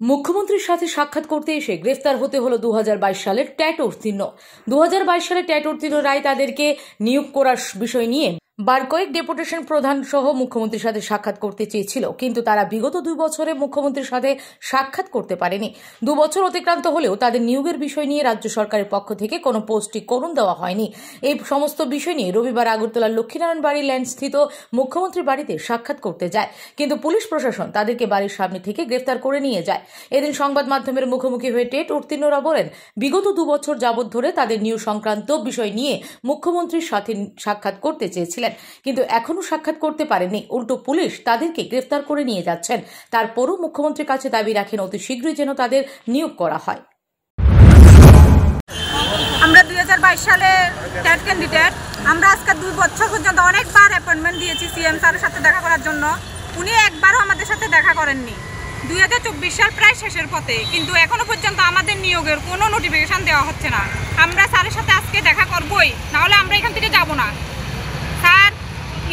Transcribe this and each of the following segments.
মুখ্যমন্ত্রীর সাথে সাক্ষাৎ করতে এসে গ্রেফতার হতে হলো 2022 সালের ট্যাট উত্তীর্ণ 2022 সালে ট্যাট উত্তীর্ণ রায় তাদেরকে নিয়োগ করার বিষয় নিয়ে বার কয়েক ডেপুটেশন প্রধান সহ মুখ্যমন্ত্রীর সাথে সাক্ষাৎ করতে চেয়েছিল, কিন্তু তারা বিগত 2 বছরে মুখ্যমন্ত্রীর সাথে সাক্ষাৎ করতে পারেনি। 2 বছর অতিক্রান্ত হলেও তাদের নিয়োগের বিষয় নিয়ে রাজ্য সরকারের পক্ষ থেকে কোনো স্পষ্টীকরণ দেওয়া হয়নি। এই সমস্ত বিষয় নিয়ে রবিবার আগরতলার লক্ষ্মীনারায়ণ বাড়ি ল্যান্ড স্থিত মুখ্যমন্ত্রীর বাড়িতে সাক্ষাৎ করতে যায়, কিন্তু পুলিশ প্রশাসন তাদেরকে বাড়ির সামনে থেকে গ্রেফতার করে নিয়ে যায়। এদিন সংবাদ মাধ্যমের মুখোমুখি হয়ে টেট উত্তীর্ণরা বলেন, বিগত 2 বছর যাবৎ ধরে তাদের নিয়োগ সংক্রান্ত বিষয় নিয়ে মুখ্যমন্ত্রীর সাথে সাক্ষাৎ করতে চেয়েছিলেন, কিন্তু এখনো সাক্ষাৎ করতে পারেনি। উল্টো পুলিশ তাদেরকে গ্রেফতার করে নিয়ে যাচ্ছেন। তারপরও মুখ্যমন্ত্রীর কাছে দাবি রাখেন অতি শীঘ্রই যেন তাদের নিয়োগ করা হয়। আমরা 2022 সালে ট্যাট ক্যান্ডিডেট। আমরা আজকে 2 বছর পর্যন্ত অনেকবার অ্যাপয়েন্টমেন্ট দিয়েছি সিএম স্যারের সাথে দেখা করার জন্য। উনি একবারও আমাদের সাথে দেখা করেননি। 2024 সাল প্রায় শেষের পথে, কিন্তু এখনো পর্যন্ত আমাদের নিয়োগের কোনো নোটিফিকেশন দেওয়া হচ্ছে না। আমরা স্যারের সাথে আজকে দেখা করবই, নাহলে আমরা এখান থেকে যাব না। স্যার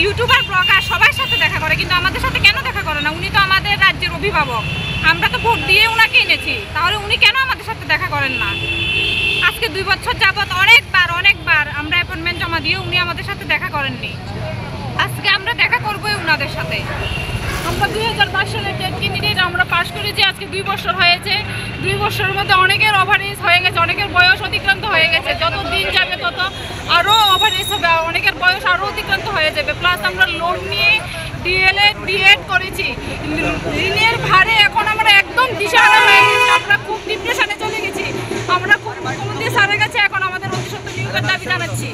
ইউটিউবার ব্লগার সবার সাথে দেখা করে, কিন্তু আমাদের সাথে কেন দেখা করে না? উনি তো আমাদের রাজ্যের অভিভাবক, আমরা তো ভোট দিয়ে ওনাকে এনেছি, তাহলে উনি কেন আমাদের সাথে দেখা করেন না? আজকে 2 বছর যাবৎ অনেকবার আমরা অ্যাপয়েন্টমেন্ট জমা দিয়ে উনি আমাদের সাথে দেখা করেননি। আজকে আমরা দেখা করবোই ওনাদের সাথে। আমরা 2022 সালে টেট ক্যান্ডিডেট আমরা পাশ করেছি, আজকে 2 বছর হয়েছে। 2 বছরের মধ্যে অনেকের ওভারেজ হয়ে গেছে, অনেকের বয়স অতিক্রান্ত হয়ে গেছে। যত দিন যাবে তত আরও ওভারেজ হবে, অনেকের বয়স আরও অতিক্রান্ত হয়ে যাবে। প্লাস আমরা লোন নিয়ে ডিএলএড বিএড করেছি, ঋণের ভারে এখন আমরা একদম দিশাহারা হয়ে গেছি। আমরা খুব ডিপ্রেশনে চলে গেছি। আমরা খুব মুখ্যমন্ত্রী স্যারের কাছে এখন আমাদের অতি সত্ত্বর নিয়োগের দাবি জানাচ্ছি।